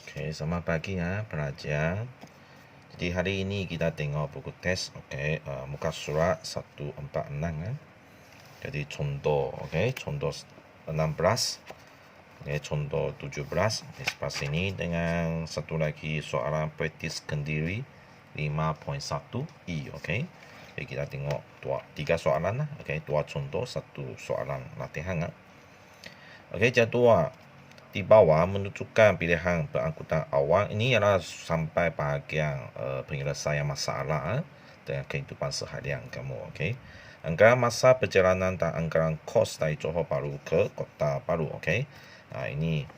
Okey, selamat pagi ya pelajar. Jadi hari ini kita tengok buku teks, muka surat 146 ya. Jadi contoh, contoh 16, contoh 17 di sebelah sini dengan satu lagi soalan praktis kendiri 5.1 E, Jadi kita tengok tiga soalan lah, dua contoh, satu soalan latihan ya. Jadual di bawah menunjukkan pilihan berangkutan awal. Ini adalah sampai bahagian penyelesaian masalah dengan kehidupan seharian kamu. Anggaran masa perjalanan dan anggaran kos dari Johor Bahru ke Kota Bahru. Ini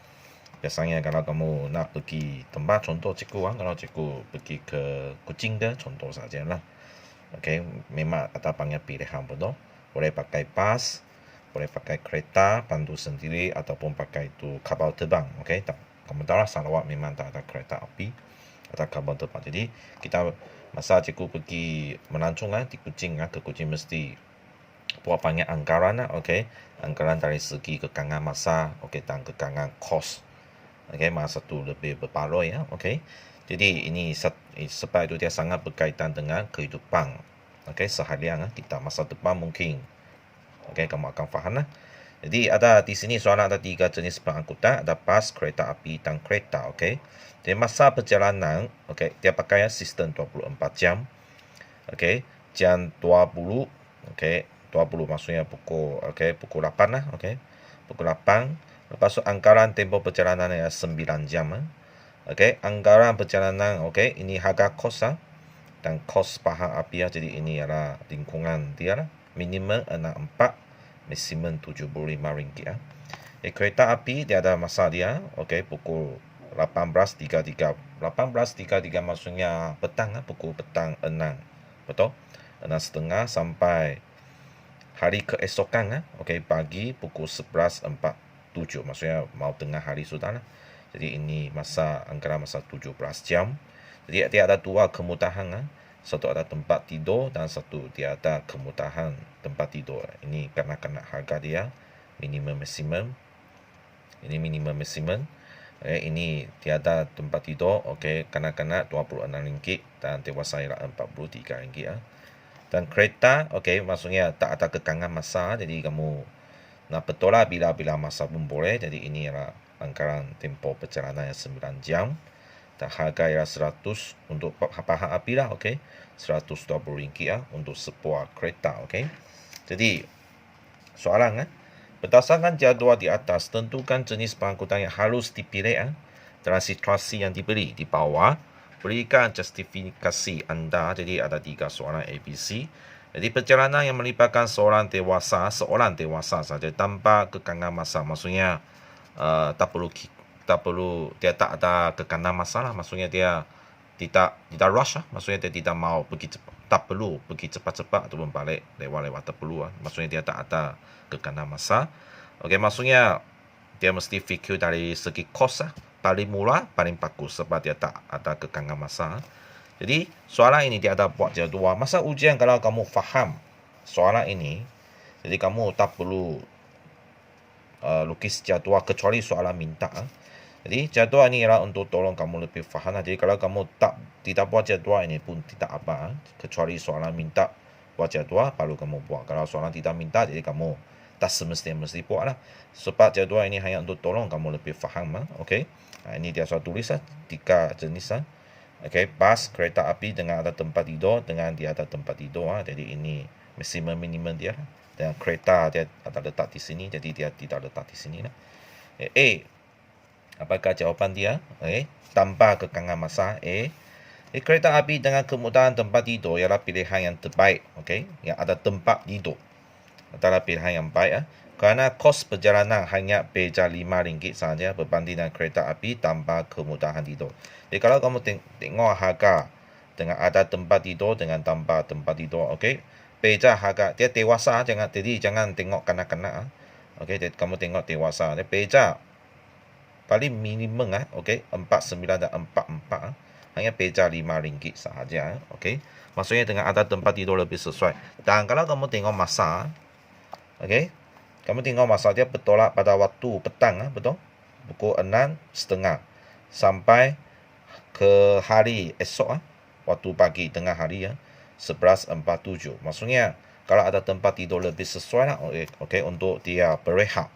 biasanya kalau kamu nak pergi tempat, contoh cikgu kalau cikgu pergi ke Kuching ke, contoh sajalah. Memang ada banyak pilihan, betul. Boleh pakai bas, boleh pakai kereta pandu sendiri ataupun pakai itu kapal terbang. Kamu tahu lah, Sarawak memang tak ada kereta api, ada kapal terbang. Jadi kita masa cikgu pergi melancong di Kuching ke Kuching mesti buat banyak anggaran anggaran dari segi kekangan masa dan kekangan kos. Masa tu lebih berbaloi Jadi ini sebab itu dia sangat berkaitan dengan kehidupan seharian kita masa depan mungkin. Kamu akan faham lah. Jadi ada di sini soalan ada 3 jenis pengangkutan, ada bas, kereta api dan kereta. Jadi masa perjalanan dia pakai sistem 24 jam. Jam 20, 20 maksudnya pukul 8 lah. Pukul 8. Lepas tu anggaran tempoh perjalanan ya 9 jam. Anggaran perjalanan ini harga kos dan kos pahang api jadi ini adalah lingkungan dia lah. Minimum 64, maksimum RM75. Kereta api dia ada masa dia pukul 18.33. 18.33 maksudnya petang pukul petang 6. Betul? 6.30 sampai hari keesokan pagi pukul 11.47. Maksudnya mau tengah hari sudah lah. Jadi ini anggaran masa 17 jam. Jadi dia ada dua kemudahan satu ada tempat tidur dan satu dia ada kemudahan tempat tidur. Ini kena harga dia minimum maksimum. Ini minimum maksimum. Ini tiada tempat tidur kena RM26 dan dewasa ialah RM43 Dan kereta maksudnya tak ada kekangan masa, jadi kamu nak betul lah bila masa pun boleh. Jadi ini ialah anggaran tempoh perjalanan yang 9 jam dan harga ialah 100 untuk pahang api lah. RM120 untuk sebuah kereta. Jadi soalan berdasarkan jadual di atas, tentukan jenis pengangkutan yang harus dipilih dalam situasi yang diberi. Di bawah berikan justifikasi anda. Jadi ada 3 soalan ABC. Jadi perjalanan yang melibatkan seorang dewasa saja tanpa kekangan masa, maksudnya tak perlu dia tak ada kekangan masa lah. Maksudnya dia tidak rush maksudnya dia tidak mau pergi cepat, tak perlu pergi cepat-cepat ataupun balik lewat tak perlu maksudnya dia tak ada kekangan masa. Maksudnya dia mesti fikir dari segi kos paling murah paling bagus sebab dia tak ada kekangan masa. Jadi soalan ini dia ada buat jadual. Masa ujian kalau kamu faham soalan ini, jadi kamu tak perlu lukis jadual kecuali soalan minta. Jadi jadual ini ialah untuk tolong kamu lebih faham. Jadi kalau kamu tidak buat jadual ini pun tidak apa, kecuali soalan minta buat jadual baru kamu buat. Kalau soalan tidak minta, jadi kamu tak semestinya mesti buat lah. Sebab jadual ini hanya untuk tolong kamu lebih faham. Ini dia soal tulis 3 jenis. Bas, kereta api dengan ada tempat tidur, dengan dia ada tempat tidur. Jadi ini maksimum minimum dia. Dan kereta dia ada letak di sini, jadi dia tidak letak di sini lah. A, apakah jawapan dia? Tanpa kekangan masa. Kereta api dengan kemudahan tempat tidur ialah pilihan yang terbaik. Yang ada tempat tidur adalah pilihan yang baik kerana kos perjalanan hanya beja RM5 sahaja berbanding dengan kereta api tanpa kemudahan tidur. Jadi kalau kamu tengok harga dengan ada tempat tidur dengan tanpa tempat tidur, beja harga dia dewasa, jangan tengok kanak-kanak. Kamu tengok dewasa. Dia beja paling minimum 49 dan 44 hanya beja RM5 sahaja. Maksudnya dengan ada tempat tidur lebih sesuai. Dan kalau kamu tengok masa, kamu tengok masa dia bertolak pada waktu petang betul? Pukul 6.30 sampai ke hari esok waktu pagi tengah hari 11.47. Maksudnya kalau ada tempat tidur lebih sesuai lah, okay, untuk dia berehat.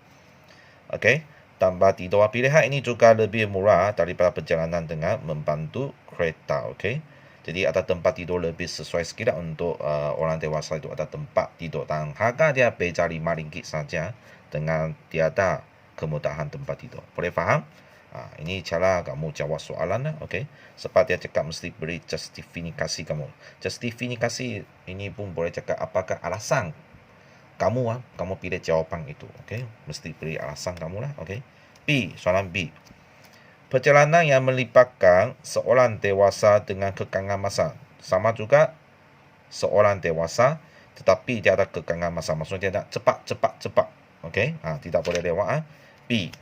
Okay, tempat tidur pilihan ini juga lebih murah daripada perjalanan dengan membantu kereta. Okay, jadi ada tempat tidur lebih sesuai sikit untuk orang dewasa itu ada tempat tidur dan harga dia beja RM5 saja dengan tiada kemudahan tempat tidur. Boleh faham? Ini cara kamu jawab soalan. Okay, sebab dia cakap mesti beri justifikasi kamu. Justifikasi ini pun boleh cakap apakah alasan kamu pilih jawapan itu. Okay, mesti beri alasan kamu lah. Okay, B, soalan B. Perjalanan yang melibatkan seorang dewasa dengan kekangan masa. Sama juga seorang dewasa tetapi dia ada kekangan masa. Maksudnya dia nak cepat. Okay, tidak boleh lewat. B.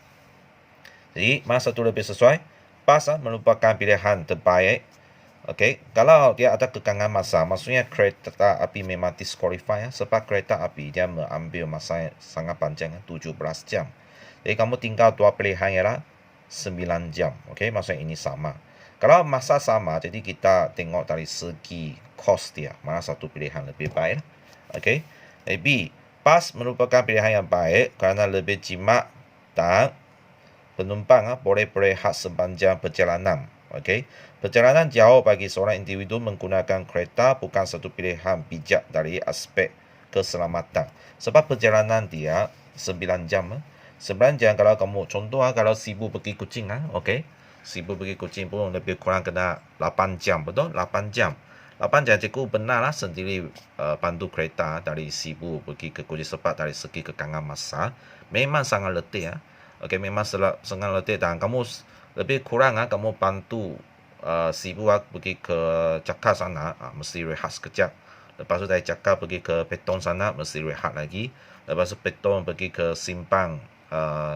Jadi mana satu lebih sesuai? Bas merupakan pilihan terbaik. Okay, kalau dia ada kekangan masa, maksudnya kereta api memang disqualify sebab kereta api dia mengambil masa yang sangat panjang 17 jam. Jadi kamu tinggal dua pilihan ialah 9 jam. Okay, maksudnya ini sama. Kalau masa sama, jadi kita tengok dari segi kos dia, mana satu pilihan lebih baik. Okay, B. Bas merupakan pilihan yang baik kerana lebih jimat dan penumpang boleh berehat sepanjang perjalanan. Okay, perjalanan jauh bagi seorang individu menggunakan kereta bukan satu pilihan bijak dari aspek keselamatan. Sebab perjalanan dia 9 jam. 9 jam kalau kamu contoh kalau sibuk pergi Kuching okay, sibuk pergi Kuching pun lebih kurang kena 8 jam, betul? 8 jam. 8 jam cikgu benarlah sendiri pandu kereta dari sibuk pergi ke Kuching sebab dari segi kekangan masa memang sangat letih Okay, memang sangat letih dan kamu lebih kurang kamu bantu sibuk pergi ke Cakar sana mesti rehat sekejap. Lepas tu dari Cakar pergi ke Petong sana mesti rehat lagi. Lepas tu Petong pergi ke simpang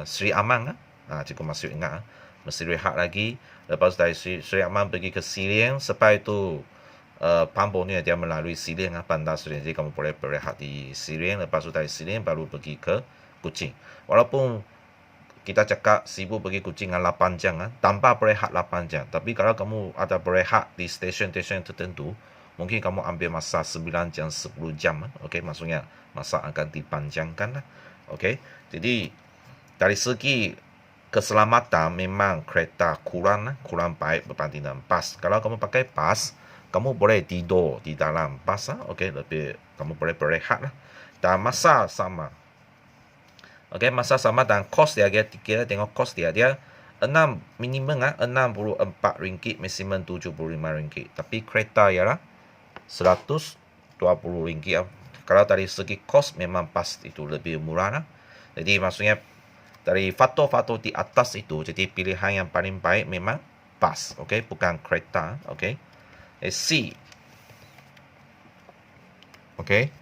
Sri Amang cikgu masih ingat mesti rehat lagi. Lepas tu dari Sri Amang pergi ke Siliang. Sebab itu Pambon ni dia melalui Siliang bandar Siliang. Jadi kamu boleh berehat di Siliang. Lepas tu dari Siliang baru pergi ke Kuching. Walaupun kita cakap sibuk pergi Kuching 8 jam tanpa berehat 8 jam. Tapi kalau kamu ada berehat di stesen-stesen tertentu, mungkin kamu ambil masa 9 jam, 10 jam. Okay, maksudnya masa akan dipanjangkan lah. Okay, jadi dari segi keselamatan memang kereta kurang baik berbanding dengan bas. Kalau kamu pakai bas, kamu boleh tidur di dalam bas okay, lebih kamu boleh berehat lah. Dan masa sama. Okay, masa sama dan kos dia, kita tengok kos dia 6 minimum RM64, maksimum RM75. Tapi kereta ialah RM120. Kalau dari segi kos memang bas itu lebih murah lah. Jadi maksudnya dari faktor-faktor di atas itu, jadi pilihan yang paling baik memang bas, okay, bukan kereta. Okay, C. Okay,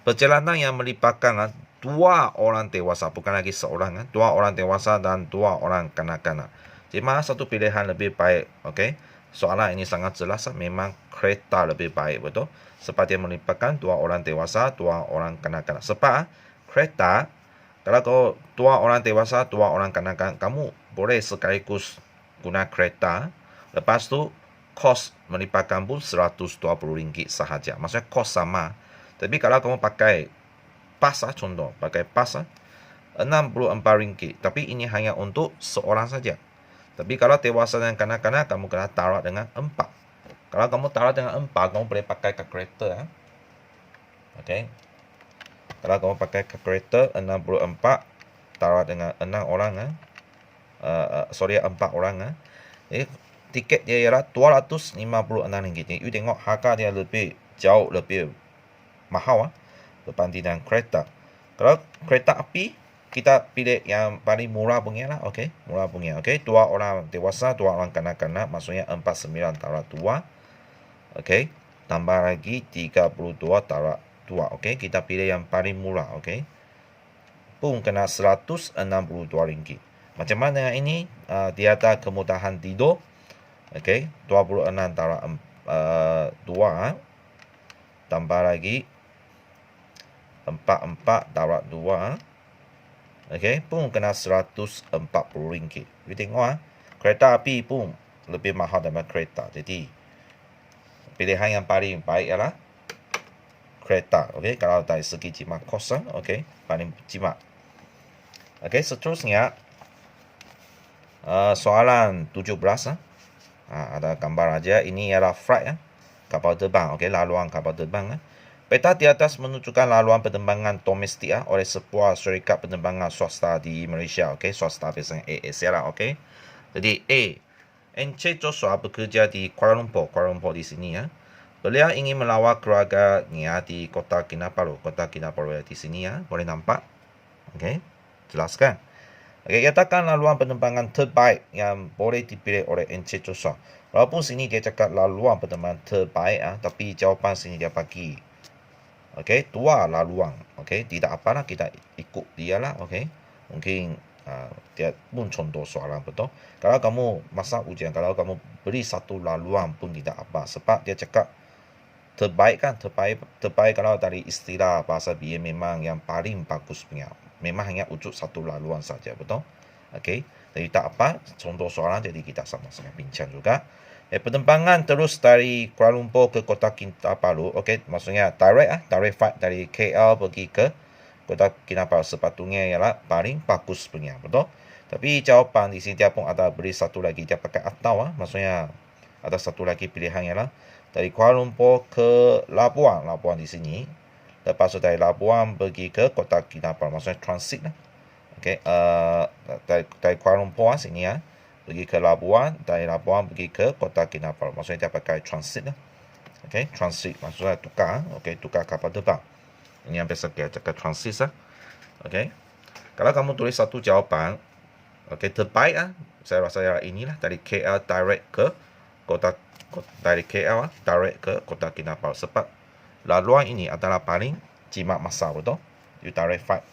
perjalanan yang melibatkan dua orang dewasa, bukan lagi seorang, dua orang dewasa dan dua orang kanak-kanak. Jadi mana satu pilihan lebih baik? Okay, soalan ini sangat jelas, memang kereta lebih baik, betul? Sebab dia melibatkan dua orang dewasa, dua orang kanak-kanak. Sebab kereta, kalau kau dua orang dewasa, dua orang kanak-kanak, kamu boleh sekaligus guna kereta. Lepas tu kos melibatkan pun RM120 sahaja. Maksudnya kos sama. Tapi kalau kamu pakai bas contoh, pakai bas RM64. Tapi ini hanya untuk seorang saja. Tapi kalau dewasa dan kanak-kanak, kamu kena taruh dengan 4. Kalau kamu taruh dengan 4, kamu boleh pakai kereta. Okay, kalau kamu pakai kereta 64 taruh dengan 6 orang 4 orang tiket dia ialah RM256. You tengok harga dia jauh lebih mahal berbanding dengan kereta. Kalau kereta api kita pilih yang paling murah punya lah. Okay, murah punya. Okay, 2 orang dewasa, 2 orang kanak-kanak, maksudnya 49 taruh 2. Okay, tambah lagi 32 taruh 2. Okay, kita pilih yang paling murah. Okay, pun kena RM162. Macam mana ini? Dia ada kemudahan tidur. Okay, 26 taruh 2 tambah lagi 44 taruh 2. Okay, pun kena RM140. You tengok Kereta api pun lebih mahal daripada kereta. Jadi pilihan yang paling baik ialah kereta. Okey, kalau dari segi jimat kos, okey, paling jimat. Okey, seterusnya soalan 17 ada gambar aja. Ini ialah flight kapal terbang. Okey, laluan kapal terbang. Peta di atas menunjukkan laluan penerbangan domestik oleh sebuah syarikat penerbangan swasta di Malaysia. Okey, swasta biasanya AAC lah. Okey. Jadi A, Encik Joshua bekerja di Kuala Lumpur di sini Beliau ingin melawat keluarganya di Kota Kinabalu. Kota Kinabalu di sini boleh nampak. Okey, jelaskan. Okey, katakan laluan penerbangan terbaik yang boleh dipilih oleh Encik Joshua. Walaupun sini dia cakap laluan penerbangan terbaik tapi jawapan sini dia bagi okey, 2 laluan. Okey, tidak apalah, kita ikut dia lah. Okey, mungkin dia pun contoh soalan betul. Kalau kamu masa ujian, kalau kamu beri satu laluan pun tidak apa. Sebab dia cakap terbaik kan, terbaik kalau dari istilah bahasa BA memang yang paling bagus punya. Memang hanya wujud satu laluan saja, betul? Okey, jadi tak apa, contoh soalan jadi kita sama-sama bincang juga. Penerbangan terus dari Kuala Lumpur ke Kota Kinabalu. Okey, maksudnya direct flight dari KL pergi ke Kota Kinabalu sepatutnya ialah paling bagus punya, betul? Tapi jawapan di sini dia pun ada beri satu lagi, dia pakai atau maksudnya ada satu lagi pilihan ialah dari Kuala Lumpur ke Labuan di sini. Lepas tu dari Labuan pergi ke Kota Kinabalu, maksudnya transit lah. Okey, dari Kuala Lumpur sini pergi ke Labuan, dari Labuan pergi ke Kota Kinabalu, maksudnya dia pakai transit lah. Okey, transit maksudnya tukar, okey, tukar kapal terbang. Ini yang biasa kita cakap transit lah. Okey, kalau kamu tulis satu jawapan, okey, terbaik saya rasa inilah dari KL direct ke Kota dari KL direct ke Kota Kinabalu. Sebab laluan ini adalah paling jimat masa, betul? You direct flight.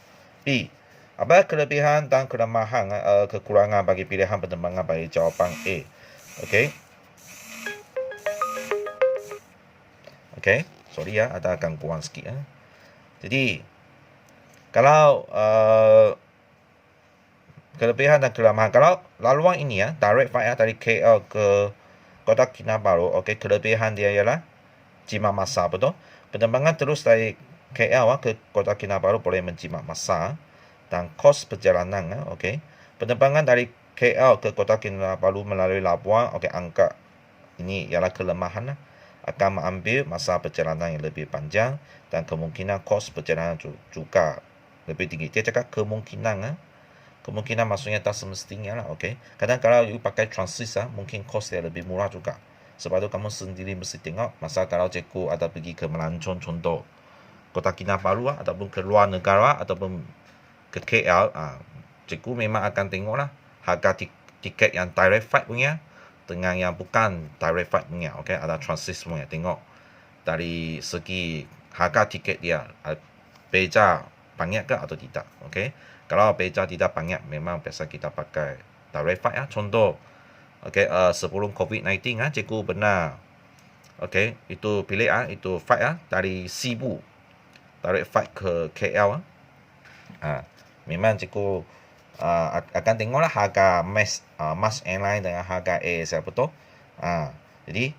B, apa kelebihan dan kelemahan kekurangan bagi pilihan penerbangan bagi jawapan A? Okey. Okey, sorry ada gangguan sikit Jadi kalau kelebihan dan kelemahan, kalau laluan ini direct flight dari KL ke Kota Kinabalu, okey, kelebihan dia ialah jimat masa, betul? Penerbangan terus dari KL ke Kota Kinabalu boleh menjimat masa dan kos perjalanan. Okey, penerbangan dari KL ke Kota Kinabalu melalui Labuan, okey, angka ini ialah kelemahan akan mengambil masa perjalanan yang lebih panjang dan kemungkinan kos perjalanan juga lebih tinggi. Dia cakap kemungkinan kemungkinan maksudnya tak semestinya lah. Okey, kadang kalau you pakai transit mungkin kos dia lebih murah juga. Sebab tu kamu sendiri mesti tengok. Masa kalau cikgu ada pergi ke Melancong contoh Kota Kinabalu ataupun ke luar negara ataupun ke KL, cikgu memang akan tengok lah harga tiket yang direct flight punya dengan yang bukan direct flight punya. Okey, ada transit punya. Tengok dari segi harga tiket dia beza banyak ke atau tidak. Okey, kalau beza tidak banyak, memang biasa kita pakai direct flight Contoh, okey, sebelum COVID-19 cikgu pernah, okey, itu pilih itu flight dari Sibu direct flight ke KL memang cikgu akan tengoklah harga Mas Airline dengan harga ASL, betul? Jadi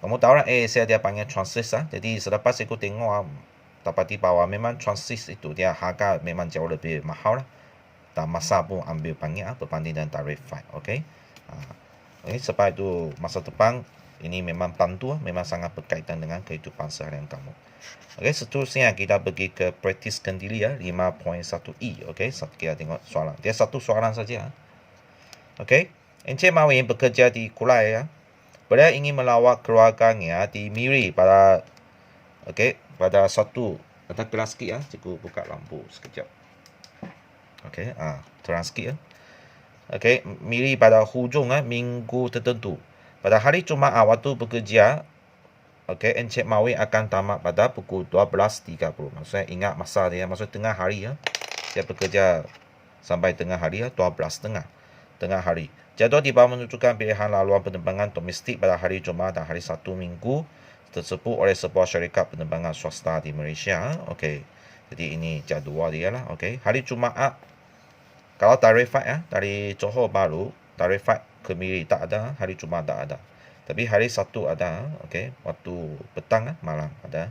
kamu tahu lah ASL dia panggil transit jadi selepas cikgu tengok dapati bahawa memang transit itu dia harga memang jauh lebih mahal lah dan masa pun ambil banyak berbanding dengan direct flight. Okey, sebab itu masa depan ini memang bantu memang sangat berkaitan dengan kehidupan seharian kamu. Okey, seterusnya kita pergi ke praktiskan diri 5.1E. Okey, kita tengok soalan. Dia satu soalan saja. Okey, Encik Mawin bekerja di Kulai Beliau ingin melawat keluarganya di Miri pada satu ada kelas sikit cikgu buka lampu sekejap. Okey, terang sikit Okey, Miri pada hujung minggu tertentu. Pada hari Jumaat waktu bekerja, okey, Encik Mawin akan tamat pada pukul 12.30. Maksudnya ingat masa dia, maksud tengah hari Dia bekerja sampai tengah hari 12.30 tengah hari. Jadual di bawah menunjukkan pilihan laluan penerbangan domestik pada hari Jumaat dan hari Sabtu minggu tersebut oleh sebuah syarikat penerbangan swasta di Malaysia. Okey, jadi ini jadual dia Okey, hari Jumaat kalau direct flight dari Johor Bahru, direct flight Kemiri tak ada, hari Jumaat tak ada. Tapi hari Sabtu ada, okey. Waktu petang malam ada.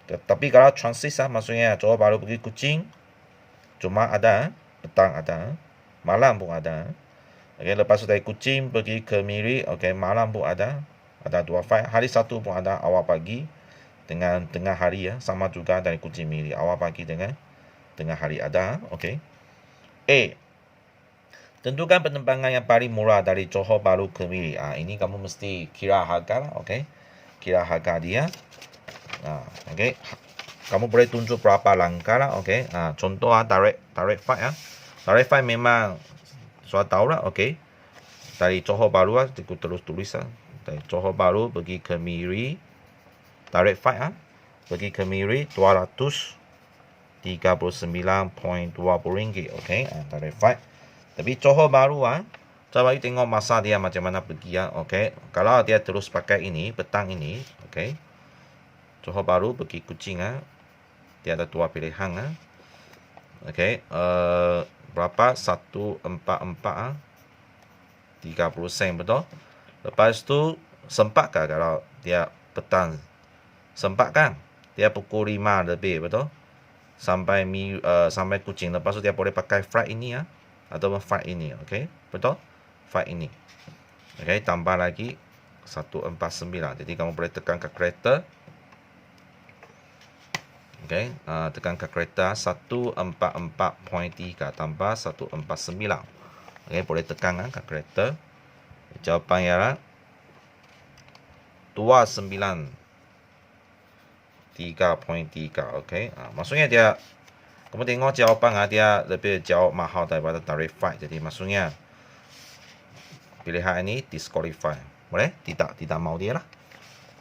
Tapi kalau transit maksudnya Johor Bahru pergi Kuching, Jumaat ada, petang ada, malam pun ada. Okey, lepas tu dari Kuching pergi ke Miri, okey, malam pun ada. Ada 2 flight. Hari Sabtu pun ada awal pagi dengan tengah hari sama juga dari Kuching Miri. Awal pagi dengan tengah hari ada, okey. A. Tentukan penerbangan yang paling murah dari Johor Bahru ke Miri. Ini kamu mesti kira harga lah, okey. Kira harga dia. Okey. Kamu boleh tunjuk berapa langkah lah, okey. Contoh direct flight Direct flight memang sudah tahu lah, okey. Dari Johor Bahru aku terus tulis Dari Johor Bahru pergi ke Miri. Direct flight pergi ke Miri 239.20 ringgit, okey. Direct flight. Tapi Johor Bahru coba tengok masa dia macam mana pergi okey. Kalau dia terus pakai ini petang ini, okey. Johor Bahru pergi Kuching dia ada 2 pilihan okey. Berapa? 144 30 sen, betul? Lepas tu sempatkah kalau dia petang? Sempat kan? Dia pukul 5 lebih, betul? Sampai Kuching. Lepas tu dia boleh pakai flight ini ataupun flight ini, okey? Betul? Flight ini. Okey, tambah lagi 149. Jadi kamu boleh tekan ke kereta. Okey, tekan ke kereta 144.3 tambah 149. Okey, boleh tekan ke kereta. Jawapan ialah 293.3. Okey. Maksudnya dia kamu tengok jawapan dia lebih jauh mahal daripada tarif flight. Jadi maksudnya pilihan ini disqualify. Boleh? Tidak mau dia lah.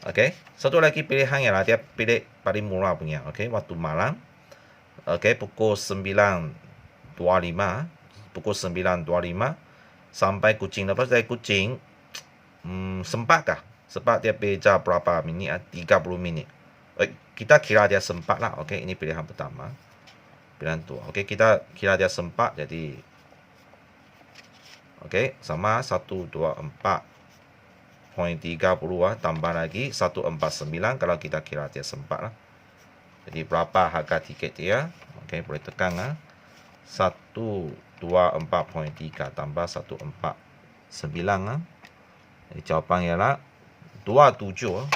Okey. Satu lagi pilihan ialah dia pilih paling murah punya. Okey, waktu malam. Okey, pukul 9.25. Pukul 9.25 sampai Kuching. Lepas dari Kuching, sempatkah? Sempat dia beza berapa minit? 30 minit. Kita kira dia sempat lah. Okey, ini pilihan pertama. Pilihan tu. Okey, kita kira dia sempat. Jadi, okey, sama 124.30 tambah lagi 149 kalau kita kira dia sempat lah. Jadi, berapa harga tiket dia? Okey, boleh tekan 124.3 tambah 149 Jadi, jawapan ialah 273.3.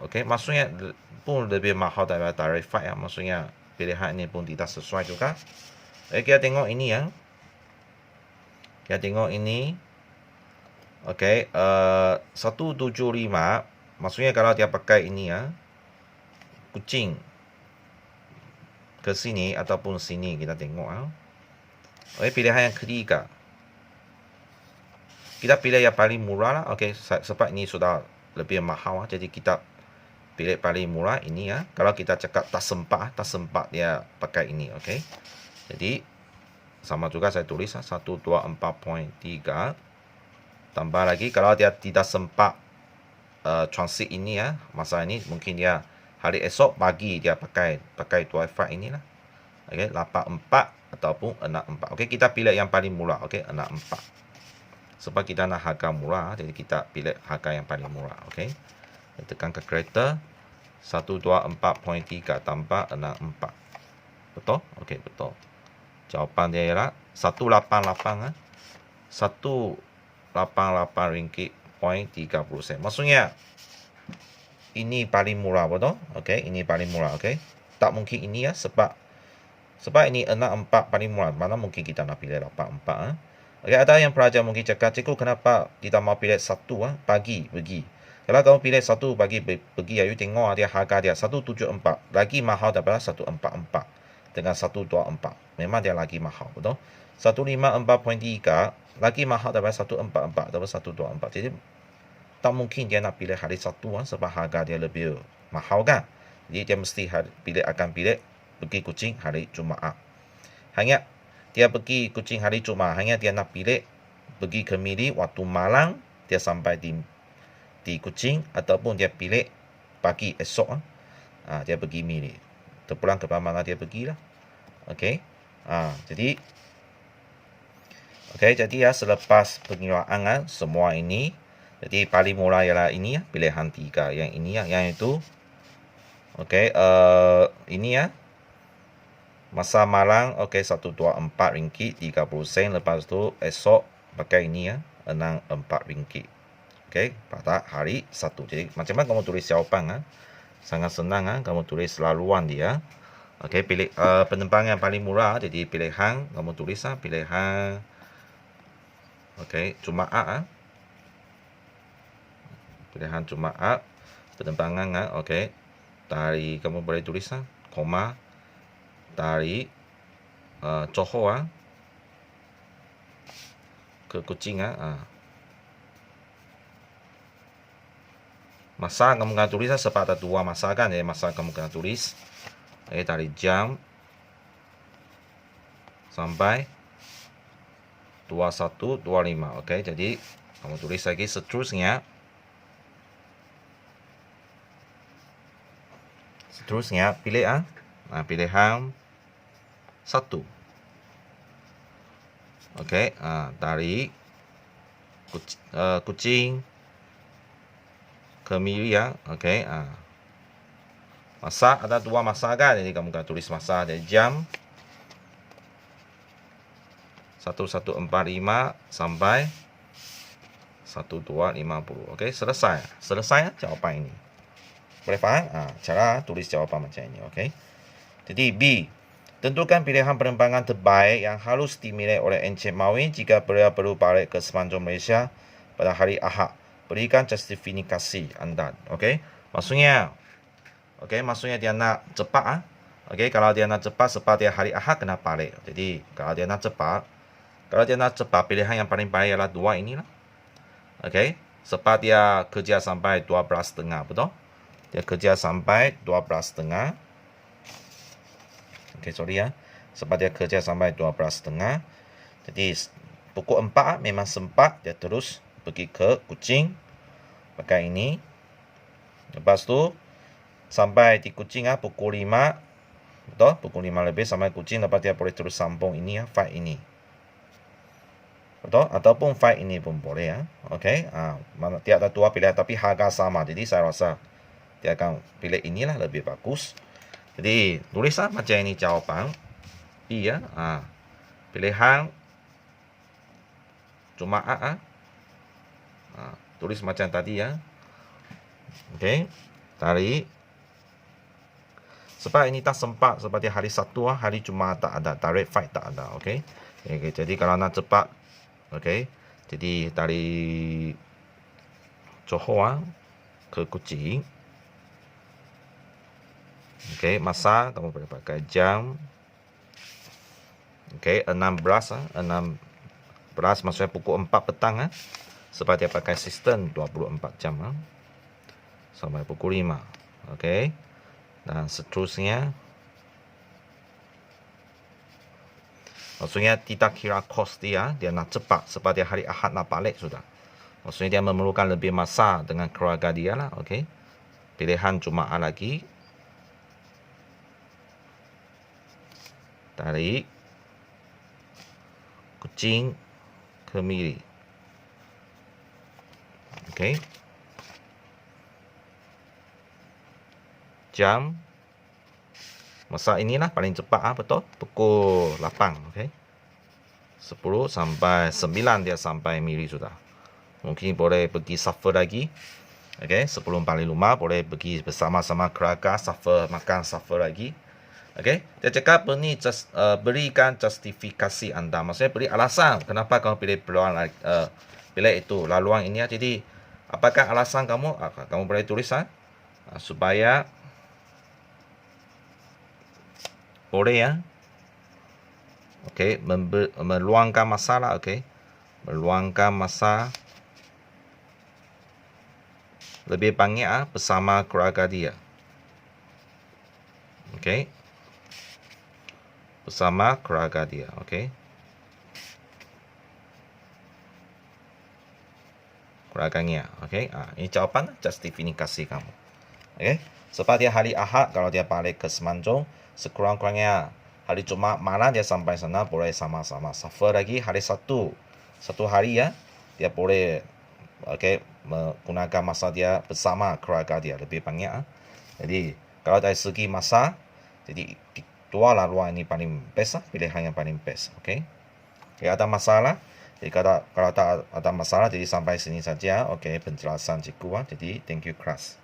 Okey, maksudnya pun lebih mahal daripada tarif flight maksudnya pilihan ini pun tidak sesuai juga. Kita tengok ini Kita tengok ini. Okey, 175 maksudnya kalau dia pakai ini Kuching ke sini ataupun sini kita tengok Okey, pilihan yang ketiga. Kita pilih yang paling murah lah. Okey, sebab ini sudah lebih mahal jadi kita pilih paling murah ini Kalau kita cakap tak sempat dia pakai ini, okey. Jadi sama juga saya tulis 124.3 tambah lagi kalau dia tidak sempat transit ini masa ini mungkin dia hari esok pagi dia pakai Wi-Fi inilah. Okey, 84 ataupun 64. Okey, kita pilih yang paling murah, okey, 64. Sebab kita nak harga murah, jadi kita pilih harga yang paling murah, okey. Tekan ke kereta 124.3 tambah 64. Betul? Okey, betul. Jawapan dia ialah 188 188 ringgit point 30 sen. Maksudnya ini paling murah, betul? Okey, ini paling murah, okey. Tak mungkin ini sebab ini 64 paling murah. Mana mungkin kita nak pilih 84 Okey, ada yang pelajar mungkin cakap, cikgu kenapa tidak mau pilih satu pagi pergi. Kalau kamu pilih satu pagi pergi, you tengok dia harga dia 174. Lagi mahal daripada 144 dengan 124. Memang dia lagi mahal, betul? 154.3 lagi mahal daripada 144 daripada 124. Jadi tak mungkin dia nak pilih hari Sabtu sebab harga dia lebih mahal kan. Jadi dia mesti akan pilih pergi Kuching hari Jumaat. Hanya dia pergi Kuching hari Jumaat, hanya dia nak pilih pergi ke Miri waktu malam dia sampai di Kuching ataupun dia pilih pagi esok dia pergi Miri. Terpulang ke mana dia pergilah. Okey. Jadi Okey, jadi ya selepas pengiraan semua ini, jadi paling murah ialah ini ya, pilihan 3 yang ini ya, yang itu. Okey, ini ya. Masa malam okey RM124 30 sen, lepas tu esok pakai ini ya, RM64. Okey, pada hari Sabtu. Jadi macam mana kamu tulis jawapan Sangat senang kamu tulis laluan dia. Okey, pilih penerbangan yang paling murah, jadi pilihan kamu tulis pilihan. Okey, Jumaat pilihan Jumaat, penerbangan okey. Dari kamu boleh tulis koma dari Johor ke Kuching masa kamu kena tulis sebab ada 2 masa kan, jadi masa kamu kena tulis dari jam sampai 21.25. Okey, jadi kamu tulis lagi seterusnya. Pilih pilihan 1. Okey, dari Kuching ke Miri okey, masa ada 2 masa kan, jadi kamu kena tulis masa dari jam 11.45 sampai 12.50. Okey, selesai jawapan ini. Boleh faham cara tulis jawapan macam ini. Okey, jadi B, tentukan pilihan penerbangan terbaik yang harus dimiliki oleh Encik Mawin jika beliau perlu balik ke Semenanjung Malaysia pada hari Ahad. Berikan justifikasi anda. Okey, maksudnya dia nak cepat Okey, kalau dia nak cepat sebab dia hari Ahad kena balik. Jadi kalau dia nak cepat, pilihan yang paling baik ialah 2 inilah. Okey, sebab dia kerja sampai 12.30, betul? Dia kerja sampai 12.30. Okey, sorry sebab dia kerja sampai 12.30. Jadi pukul 4 memang sempat dia terus pergi ke Kuching pakai ini. Lepas tu sampai di Kuching pukul 5, betul? Pukul 5 lebih sampai Kuching, lepas dia boleh terus sambung ini flight ini, betul? Ataupun flight ini pun boleh Okey, dia ada 2 pilihan tapi harga sama, jadi saya rasa dia akan pilih inilah lebih bagus. Jadi tulislah macam ini jawapan B pilihan Jumaat tulis macam tadi Okey, dari sebab ini tak sempat, sebab dia hari Sabtu hari Jumaat tak ada, direct flight tak ada. Okey, jadi kalau nak cepat, okey, jadi dari Johor ke Kuching. Okey, masa kamu boleh pakai jam 16 maksudnya pukul 4 petang sebab dia pakai sistem 24 jam sampai pukul 5. Okey, dan seterusnya maksudnya tidak kira kos dia nak cepat sebab dia hari Ahad nak balik sudah. Maksudnya dia memerlukan lebih masa dengan keluarga dia lah. Okey, pilihan Jumaat lagi dari Kuching ke Miri. Okey, jam masa inilah paling cepat betul, pukul 8. Okey, 10 sampai 9 dia sampai Miri sudah. Mungkin boleh pergi suffer lagi. Okey, 10.45 boleh pergi bersama-sama keluarga makan suffer lagi. Okey, dia cakap berikan justifikasi anda, maksudnya beri alasan kenapa kamu pilih pilih itu laluan ini Jadi apakah alasan kamu? Kamu boleh tulis supaya boleh okey, meluangkan masa okey, meluangkan masa lebih banyak bersama keluarga dia. Okey, bersama keluarga dia. Okey, keluarganya. Okey, ini jawapan justifikasi kamu. Okey, sebab dia hari Ahad, kalau dia balik ke Semenanjung, sekurang-kurangnya hari Jumat mana dia sampai sana boleh sama-sama safar lagi hari Sabtu. Satu hari ya, dia boleh menggunakan masa dia bersama keluarga dia lebih banyak. Jadi kalau dari segi masa, jadi dua laluan ini paling best, pilihan yang paling best. Oke. Jika ada masalah, jadi kalau tak ada masalah, jadi sampai sini saja. Oke, penjelasan cikgu. Jadi thank you class.